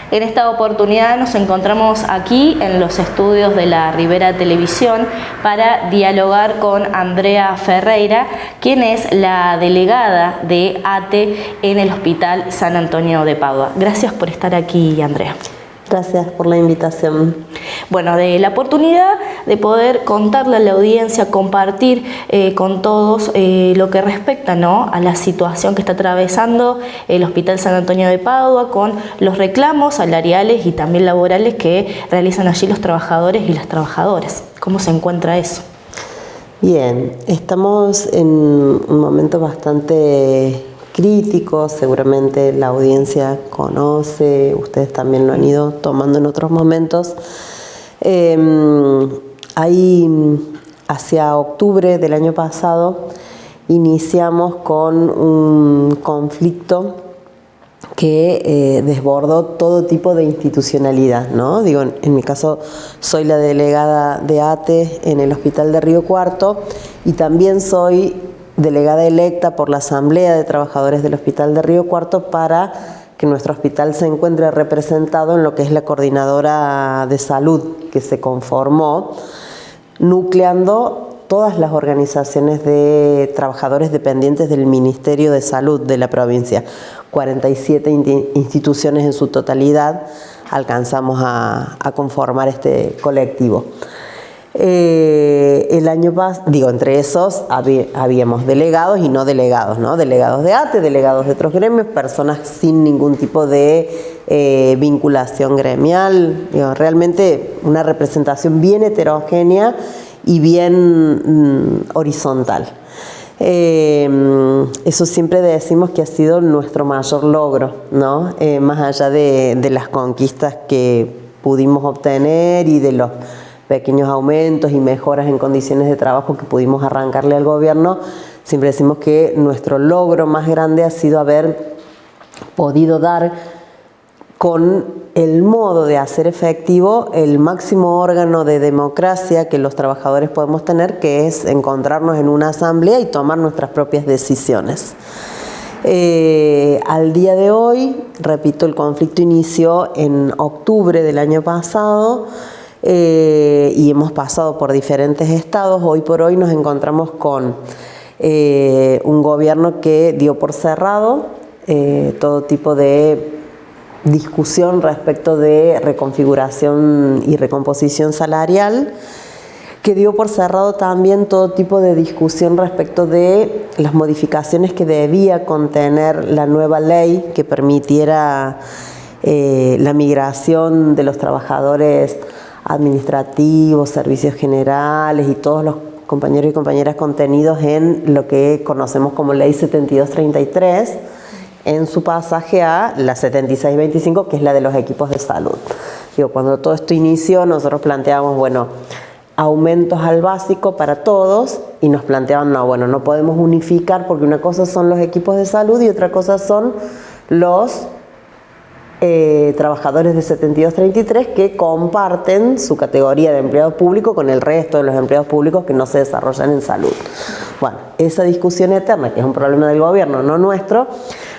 En esta oportunidad nos encontramos aquí en los estudios de la Ribera Televisión para dialogar con Andrea Ferreira, quien es la delegada de ATE en el Hospital San Antonio de Padua. Gracias por estar aquí, Andrea. Gracias por la invitación. Bueno, de la oportunidad de poder contarle a la audiencia, compartir con todos lo que respecta, ¿no?, a la situación que está atravesando el Hospital San Antonio de Padua con los reclamos salariales y también laborales que realizan allí los trabajadores y las trabajadoras. ¿Cómo se encuentra eso? Bien, estamos en un momento bastante crítico, seguramente la audiencia conoce, ustedes también lo han ido tomando en otros momentos. Hacia octubre del año pasado iniciamos con un conflicto que desbordó todo tipo de institucionalidad, ¿no? Digo, en mi caso soy la delegada de ATE en el Hospital de Río Cuarto y también soy delegada electa por la Asamblea de Trabajadores del Hospital de Río Cuarto para que nuestro hospital se encuentre representado en lo que es la Coordinadora de Salud que se conformó, nucleando todas las organizaciones de trabajadores dependientes del Ministerio de Salud de la provincia. 47 instituciones en su totalidad alcanzamos a conformar este colectivo. El año pasado, entre esos habíamos delegados y no delegados, ¿no? Delegados de ATE, delegados de otros gremios, personas sin ningún tipo de vinculación gremial. Realmente una representación bien heterogénea y bien horizontal. Eso siempre decimos que ha sido nuestro mayor logro, ¿no? Más allá de las conquistas que pudimos obtener y de los pequeños aumentos y mejoras en condiciones de trabajo que pudimos arrancarle al gobierno, siempre decimos que nuestro logro más grande ha sido haber podido dar con el modo de hacer efectivo el máximo órgano de democracia que los trabajadores podemos tener, que es encontrarnos en una asamblea y tomar nuestras propias decisiones. Al día de hoy, repito, el conflicto inició en octubre del año pasado, y hemos pasado por diferentes estados. Hoy por hoy nos encontramos con un gobierno que dio por cerrado todo tipo de discusión respecto de reconfiguración y recomposición salarial, que dio por cerrado también todo tipo de discusión respecto de las modificaciones que debía contener la nueva ley que permitiera la migración de los trabajadores administrativos, servicios generales y todos los compañeros y compañeras contenidos en lo que conocemos como Ley 7233, en su pasaje a la 7625, que es la de los equipos de salud. Cuando todo esto inició, nosotros planteábamos, aumentos al básico para todos, y nos planteaban, no podemos unificar porque una cosa son los equipos de salud y otra cosa son los trabajadores de 7233 que comparten su categoría de empleado público con el resto de los empleados públicos que no se desarrollan en salud. Bueno, esa discusión eterna, que es un problema del gobierno, no nuestro,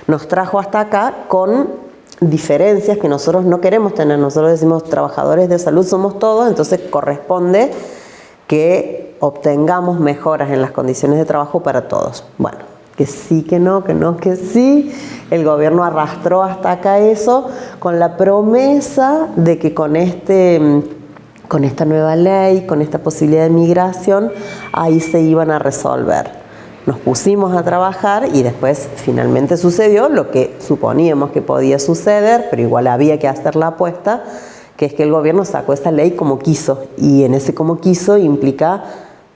nos trajo hasta acá con diferencias que nosotros no queremos tener. Nosotros decimos trabajadores de salud somos todos, entonces corresponde que obtengamos mejoras en las condiciones de trabajo para todos. Bueno, que sí, que no, que sí. El gobierno arrastró hasta acá eso con la promesa de que con esta nueva ley, con esta posibilidad de migración, ahí se iban a resolver. Nos pusimos a trabajar y después finalmente sucedió lo que suponíamos que podía suceder, pero igual había que hacer la apuesta, que es que el gobierno sacó esta ley como quiso, y en ese como quiso implica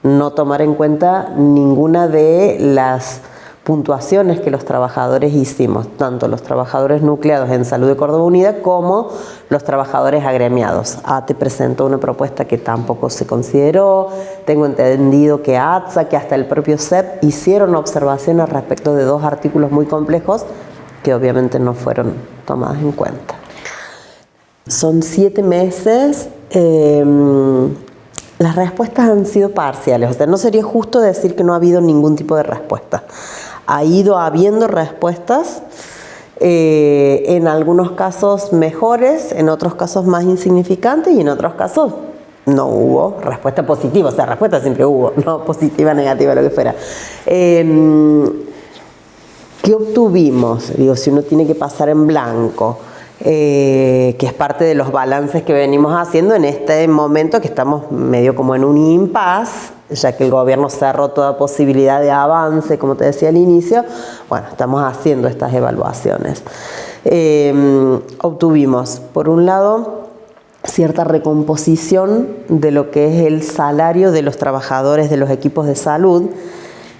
no tomar en cuenta ninguna de las puntuaciones que los trabajadores hicimos, tanto los trabajadores nucleados en Salud de Córdoba Unida como los trabajadores agremiados. ATE presentó una propuesta que tampoco se consideró. Tengo entendido que ATSA, que hasta el propio CEP hicieron observaciones respecto de dos artículos muy complejos que obviamente no fueron tomadas en cuenta. Son 7 meses. Las respuestas han sido parciales, o sea, no sería justo decir que no ha habido ningún tipo de respuesta. Ha ido habiendo respuestas En algunos casos mejores, en otros casos más insignificantes y en otros casos no hubo respuesta positiva, o sea, respuesta siempre hubo, no positiva, negativa, lo que fuera. ¿Qué obtuvimos? Digo, si uno tiene que pasar en blanco, que es parte de los balances que venimos haciendo en este momento que estamos medio como en un impasse, ya que el gobierno cerró toda posibilidad de avance, como te decía al inicio. Bueno, estamos haciendo estas evaluaciones. Obtuvimos, por un lado, cierta recomposición de lo que es el salario de los trabajadores de los equipos de salud,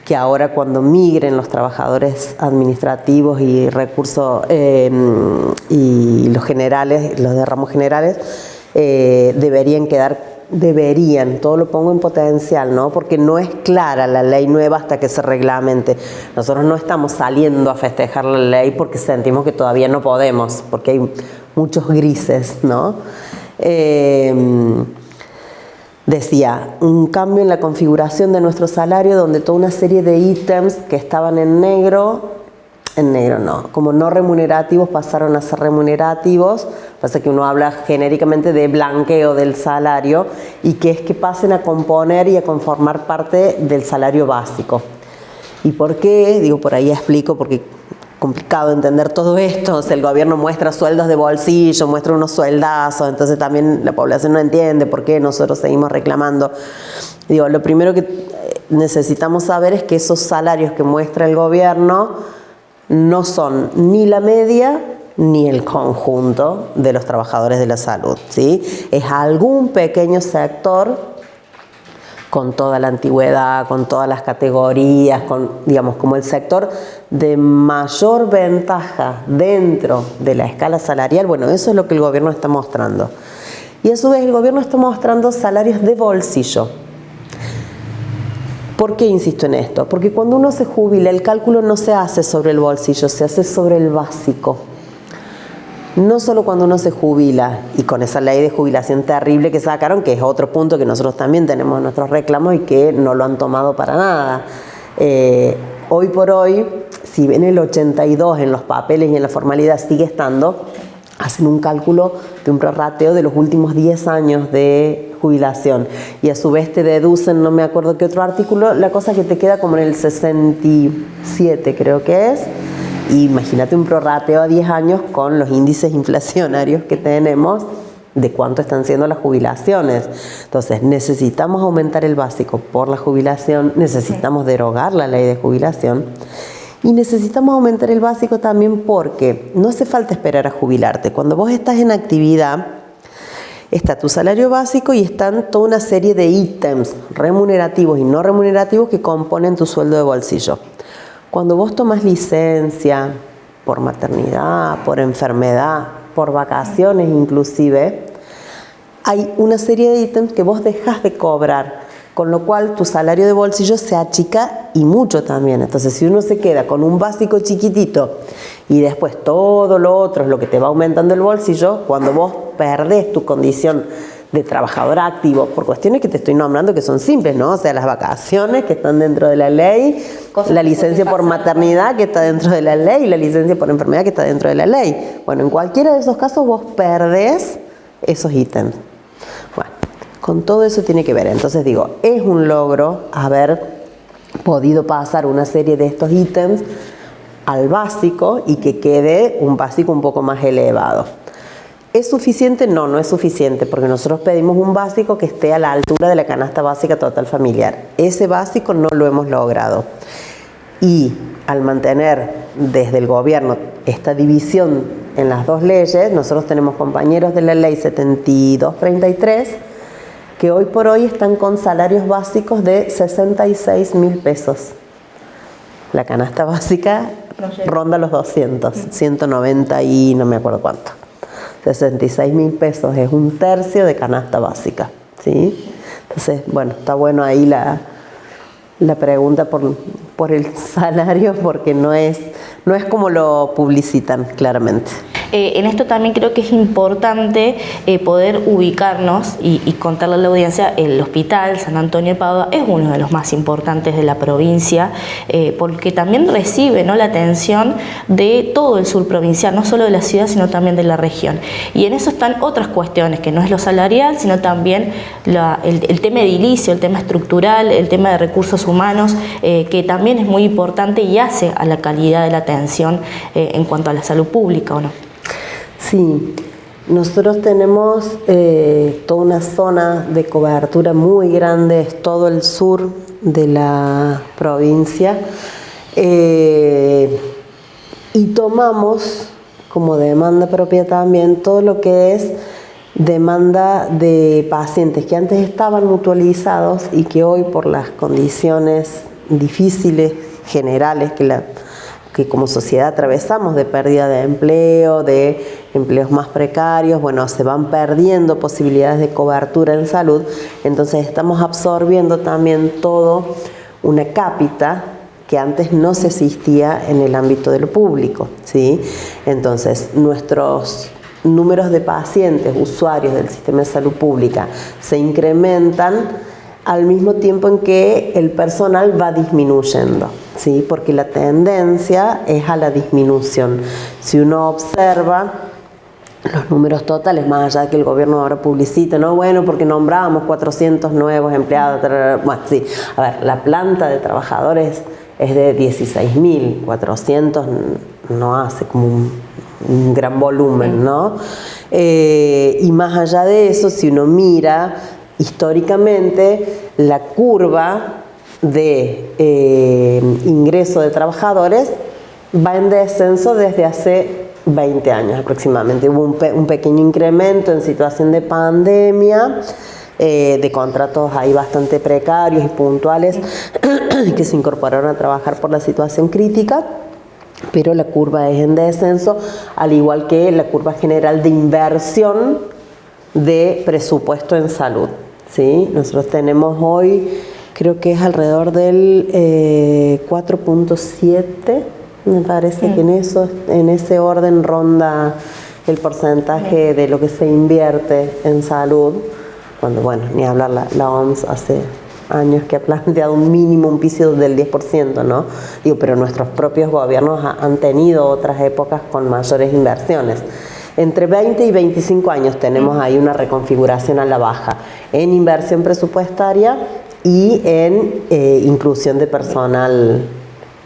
que ahora cuando migren los trabajadores administrativos y recursos y los generales, los de ramos generales, deberían, todo lo pongo en potencial, ¿no? Porque no es clara la ley nueva hasta que se reglamente. Nosotros no estamos saliendo a festejar la ley porque sentimos que todavía no podemos, porque hay muchos grises, ¿no? Decía, un cambio en la configuración de nuestro salario donde toda una serie de ítems que estaban en negro no, como no remunerativos pasaron a ser remunerativos. Pasa que uno habla genéricamente de blanqueo del salario y que es que pasen a componer y a conformar parte del salario básico. ¿Y por qué? Digo, por ahí explico, porque complicado entender todo esto. O sea, el gobierno muestra sueldos de bolsillo, muestra unos sueldazos, entonces también la población no entiende por qué nosotros seguimos reclamando. Digo, lo primero que necesitamos saber es que esos salarios que muestra el gobierno no son ni la media ni el conjunto de los trabajadores de la salud, ¿sí? Es algún pequeño sector con toda la antigüedad, con todas las categorías, con, digamos, como el sector de mayor ventaja dentro de la escala salarial. Bueno, eso es lo que el gobierno está mostrando. Y a su vez el gobierno está mostrando salarios de bolsillo. ¿Por qué insisto en esto? Porque cuando uno se jubila, el cálculo no se hace sobre el bolsillo, se hace sobre el básico. No solo cuando uno se jubila, y con esa ley de jubilación terrible que sacaron, que es otro punto que nosotros también tenemos en nuestros reclamos y que no lo han tomado para nada. Hoy por hoy, si ven el 82 en los papeles y en la formalidad sigue estando, hacen un cálculo de un prorrateo de los últimos 10 años de jubilación y a su vez te deducen, no me acuerdo qué otro artículo, la cosa que te queda como en el 67 creo que es. Imagínate un prorrateo a 10 años con los índices inflacionarios que tenemos de cuánto están siendo las jubilaciones. Entonces necesitamos aumentar el básico por la jubilación, necesitamos derogar la ley de jubilación y necesitamos aumentar el básico también porque no hace falta esperar a jubilarte. Cuando vos estás en actividad, está tu salario básico y están toda una serie de ítems remunerativos y no remunerativos que componen tu sueldo de bolsillo. Cuando vos tomas licencia por maternidad, por enfermedad, por vacaciones inclusive, hay una serie de ítems que vos dejás de cobrar, con lo cual tu salario de bolsillo se achica y mucho también. Entonces, si uno se queda con un básico chiquitito y después todo lo otro es lo que te va aumentando el bolsillo, cuando vos perdés tu condición de trabajador activo, por cuestiones que te estoy nombrando que son simples, ¿no? O sea, las vacaciones que están dentro de la ley, la licencia por maternidad que está dentro de la ley y la licencia por enfermedad que está dentro de la ley. Bueno, en cualquiera de esos casos vos perdés esos ítems. Bueno, con todo eso tiene que ver. Entonces digo, es un logro haber podido pasar una serie de estos ítems al básico y que quede un básico un poco más elevado. ¿Es suficiente? No, no es suficiente, porque nosotros pedimos un básico que esté a la altura de la canasta básica total familiar. Ese básico no lo hemos logrado. Y al mantener desde el gobierno esta división en las dos leyes, nosotros tenemos compañeros de la ley 7233 que hoy por hoy están con salarios básicos de 66.000 pesos. La canasta básica ronda los 200, 190 y no me acuerdo cuánto. 66.000 pesos es un tercio de canasta básica, ¿sí? Entonces, bueno, está bueno ahí la pregunta por el salario porque no es como lo publicitan claramente. En esto también creo que es importante poder ubicarnos y contarle a la audiencia, el Hospital San Antonio de Padua es uno de los más importantes de la provincia, porque también recibe, ¿no?, la atención de todo el sur provincial, no solo de la ciudad, sino también de la región. Y en eso están otras cuestiones, que no es lo salarial, sino también el tema edilicio, el tema estructural, el tema de recursos humanos, que también es muy importante y hace a la calidad de la atención en cuanto a la salud pública, ¿o no? Sí, nosotros tenemos toda una zona de cobertura muy grande, es todo el sur de la provincia, y tomamos como demanda propia también todo lo que es demanda de pacientes que antes estaban mutualizados y que hoy, por las condiciones difíciles generales que como sociedad atravesamos, de pérdida de empleo, de empleos más precarios, bueno, se van perdiendo posibilidades de cobertura en salud, entonces estamos absorbiendo también todo una cápita que antes no se existía en el ámbito de lo público, ¿sí? Entonces, nuestros números de pacientes, usuarios del sistema de salud pública, se incrementan al mismo tiempo en que el personal va disminuyendo, ¿sí? Porque la tendencia es a la disminución. Si uno observa los números totales, más allá de que el gobierno ahora publicita, no, bueno, porque nombramos 400 nuevos empleados, bueno, sí, a ver, la planta de trabajadores es de 16.000, 400 no hace como un gran volumen, ¿no? Y más allá de eso, si uno mira históricamente, la curva de ingreso de trabajadores va en descenso desde hace 20 años aproximadamente. Hubo un pequeño incremento en situación de pandemia, de contratos ahí bastante precarios y puntuales que se incorporaron a trabajar por la situación crítica, pero la curva es en descenso, al igual que la curva general de inversión de presupuesto en salud, ¿sí? Nosotros tenemos hoy, creo que es alrededor del 4.7, me parece que en ese orden ronda el porcentaje de lo que se invierte en salud, cuando, bueno, ni hablar la OMS hace años que ha planteado un mínimo, un piso del 10%, ¿no? Digo, pero nuestros propios gobiernos han tenido otras épocas con mayores inversiones. Entre 20 y 25 años tenemos ahí una reconfiguración a la baja en inversión presupuestaria y en inclusión de personal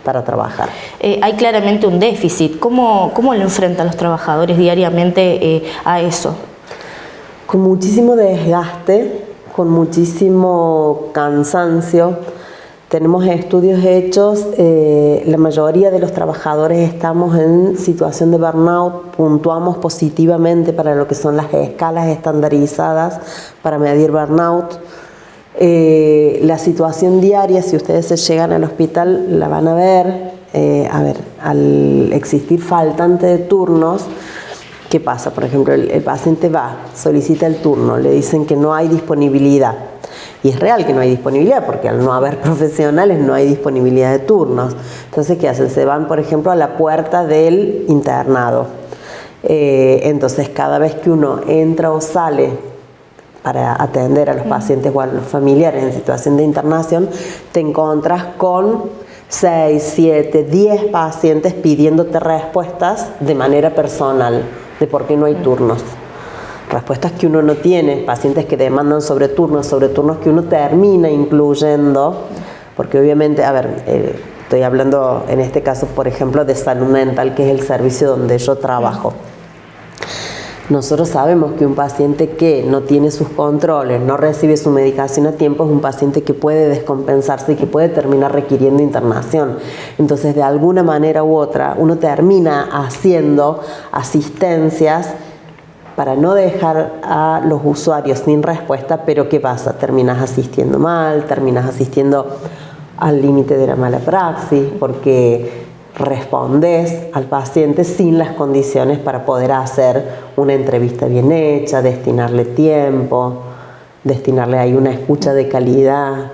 para trabajar. Hay claramente un déficit. ¿Cómo lo enfrentan los trabajadores diariamente a eso? Con muchísimo desgaste, con muchísimo cansancio. Tenemos estudios hechos, la mayoría de los trabajadores estamos en situación de burnout, puntuamos positivamente para lo que son las escalas estandarizadas para medir burnout. La situación diaria, si ustedes se llegan al hospital, la van a ver. Al existir faltante de turnos, ¿qué pasa? Por ejemplo, el paciente va, solicita el turno, le dicen que no hay disponibilidad. Y es real que no hay disponibilidad, porque al no haber profesionales no hay disponibilidad de turnos. Entonces, ¿qué hacen? Se van, por ejemplo, a la puerta del internado. Entonces, cada vez que uno entra o sale para atender a los pacientes o a los familiares en situación de internación, te encuentras con 6, 7, 10 pacientes pidiéndote respuestas de manera personal de por qué no hay turnos. Respuestas que uno no tiene, pacientes que demandan sobre turnos que uno termina incluyendo, porque obviamente, estoy hablando en este caso, por ejemplo, de salud mental, que es el servicio donde yo trabajo. Nosotros sabemos que un paciente que no tiene sus controles, no recibe su medicación a tiempo, es un paciente que puede descompensarse y que puede terminar requiriendo internación. Entonces, de alguna manera u otra, uno termina haciendo asistencias para no dejar a los usuarios sin respuesta, pero ¿qué pasa? Terminas asistiendo mal, terminas asistiendo al límite de la mala praxis, porque respondes al paciente sin las condiciones para poder hacer una entrevista bien hecha, destinarle tiempo, destinarle ahí una escucha de calidad,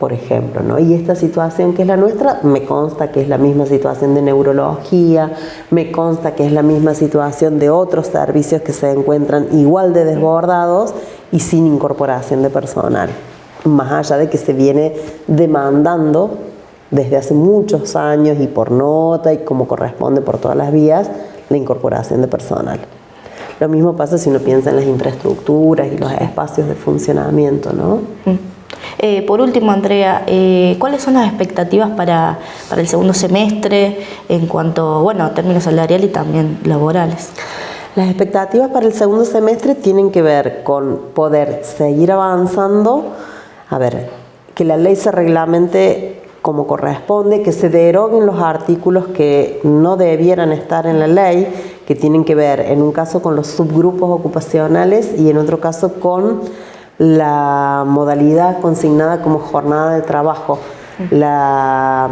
por ejemplo, ¿no? Y esta situación que es la nuestra, me consta que es la misma situación de neurología, me consta que es la misma situación de otros servicios que se encuentran igual de desbordados y sin incorporación de personal, más allá de que se viene demandando desde hace muchos años y por nota y como corresponde por todas las vías, la incorporación de personal. Lo mismo pasa si uno piensa en las infraestructuras y los espacios de funcionamiento, ¿no? Por último, Andrea, ¿cuáles son las expectativas para el segundo semestre en cuanto, bueno, a términos salariales y también laborales? Las expectativas para el segundo semestre tienen que ver con poder seguir avanzando, que la ley se reglamente como corresponde, que se deroguen los artículos que no debieran estar en la ley, que tienen que ver en un caso con los subgrupos ocupacionales y en otro caso con la modalidad consignada como jornada de trabajo. La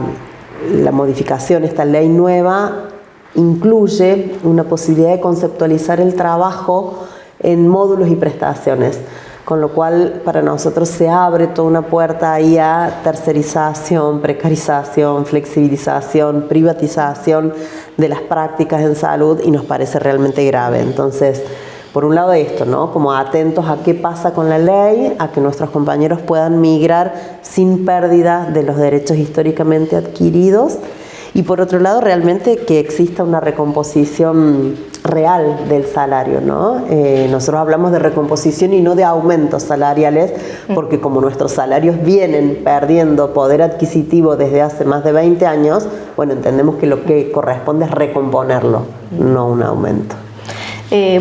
modificación, esta ley nueva, incluye una posibilidad de conceptualizar el trabajo en módulos y prestaciones, con lo cual para nosotros se abre toda una puerta ahí a tercerización, precarización, flexibilización, privatización de las prácticas en salud y nos parece realmente grave. Entonces, por un lado esto, ¿no? Como atentos a qué pasa con la ley, a que nuestros compañeros puedan migrar sin pérdida de los derechos históricamente adquiridos y por otro lado realmente que exista una recomposición real del salario, ¿no? Nosotros hablamos de recomposición y no de aumentos salariales porque como nuestros salarios vienen perdiendo poder adquisitivo desde hace más de 20 años, bueno, entendemos que lo que corresponde es recomponerlo, no un aumento.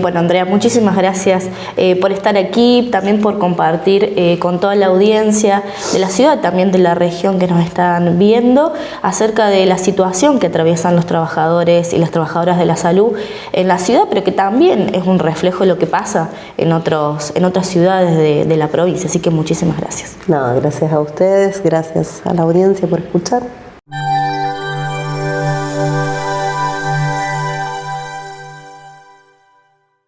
Bueno, Andrea, muchísimas gracias por estar aquí, también por compartir con toda la audiencia de la ciudad, también de la región que nos están viendo, acerca de la situación que atraviesan los trabajadores y las trabajadoras de la salud en la ciudad, pero que también es un reflejo de lo que pasa en otras ciudades de la provincia. Así que muchísimas gracias. No, gracias a ustedes, gracias a la audiencia por escuchar.